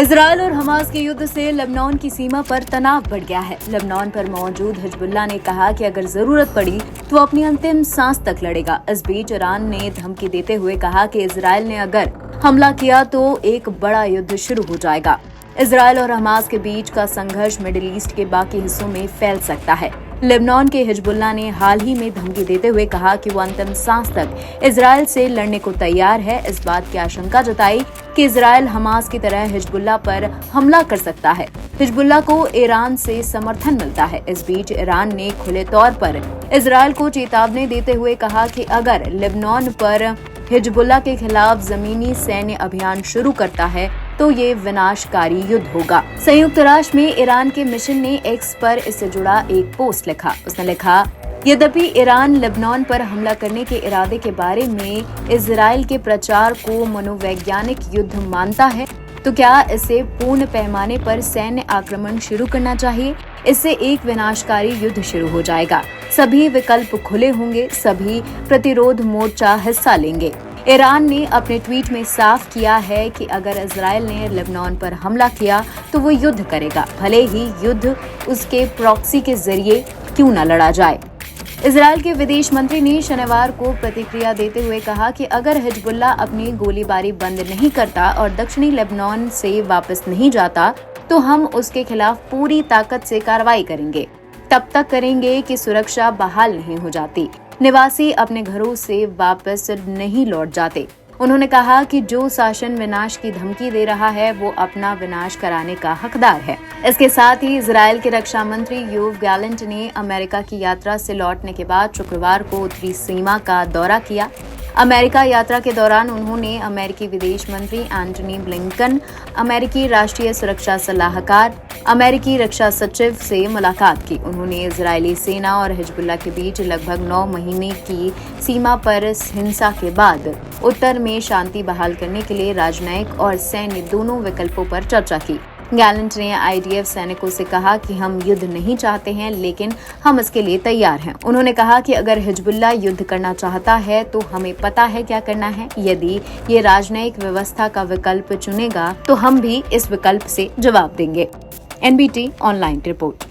Israel और Hamas के युद्ध से लेबनान की सीमा पर तनाव बढ़ गया है। लेबनान पर मौजूद हिजबुल्लाह ने कहा कि अगर जरूरत पड़ी तो अपनी अंतिम सांस तक लड़ेगा। इस बीच ईरान ने धमकी देते हुए कहा कि इजरायल ने अगर हमला किया तो एक बड़ा युद्ध शुरू हो जाएगा। इजरायल और हमास के बीच का संघर्ष मिडिल ईस्ट के बाकी हिस्सों में फैल सकता है। लेबनान के हिजबुल्लाह ने हाल ही में धमकी देते हुए कहा कि वो अंतिम सांस तक इजरायल से लड़ने को तैयार है। इस बात की आशंका जताई कि इजरायल हमास की तरह हिजबुल्लाह पर हमला कर सकता है। हिजबुल्लाह को ईरान से समर्थन मिलता है। इस बीच ईरान ने खुले तौर पर इजरायल को चेतावनी देते हुए कहा कि अगर लेबनान पर हिजबुल्लाह के खिलाफ जमीनी सैन्य अभियान शुरू करता है तो ये विनाशकारी युद्ध होगा। संयुक्त राष्ट्र में ईरान के मिशन ने एक्स पर इससे जुड़ा एक पोस्ट लिखा। उसने लिखा, यद्यपि ईरान लेबनान पर हमला करने के इरादे के बारे में इजरायल के प्रचार को मनोवैज्ञानिक युद्ध मानता है, तो क्या इसे पूर्ण पैमाने पर सैन्य आक्रमण शुरू करना चाहिए? इससे एक विनाशकारी युद्ध शुरू हो जाएगा। सभी विकल्प खुले होंगे, सभी प्रतिरोध मोर्चा हिस्सा लेंगे। ईरान ने अपने ट्वीट में साफ किया है कि अगर इजरायल ने लेबनान पर हमला किया तो वो युद्ध करेगा, भले ही युद्ध उसके प्रॉक्सी के जरिए क्यों न लड़ा जाए। इजरायल के विदेश मंत्री ने शनिवार को प्रतिक्रिया देते हुए कहा कि अगर हिजबुल्लाह अपनी गोलीबारी बंद नहीं करता और दक्षिणी लेबनान से वापस नहीं जाता तो हम उसके खिलाफ पूरी ताकत से कार्रवाई करेंगे। तब तक करेंगे कि सुरक्षा बहाल नहीं हो जाती, निवासी अपने घरों से वापस नहीं लौट जाते। उन्होंने कहा कि जो शासन विनाश की धमकी दे रहा है वो अपना विनाश कराने का हकदार है। इसके साथ ही इजरायल के रक्षा मंत्री योव गैलेंट ने अमेरिका की यात्रा से लौटने के बाद शुक्रवार को उत्तरी सीमा का दौरा किया। अमेरिका यात्रा के दौरान उन्होंने अमेरिकी विदेश मंत्री एंटनी ब्लिंकन, अमेरिकी राष्ट्रीय सुरक्षा सलाहकार, अमेरिकी रक्षा सचिव से मुलाकात की। उन्होंने इजरायली सेना और हिजबुल्लाह के बीच लगभग 9 महीने की सीमा पर हिंसा के बाद उत्तर में शांति बहाल करने के लिए राजनयिक और सैन्य दोनों विकल्पों पर चर्चा की। गैलेंट ने आईडीएफ सैनिकों से कहा कि हम युद्ध नहीं चाहते हैं, लेकिन हम इसके लिए तैयार हैं। उन्होंने कहा कि अगर हिजबुल्लाह युद्ध करना चाहता है तो हमें पता है क्या करना है। यदि ये राजनयिक व्यवस्था का विकल्प चुनेगा तो हम भी इस विकल्प से जवाब देंगे। NBT online report.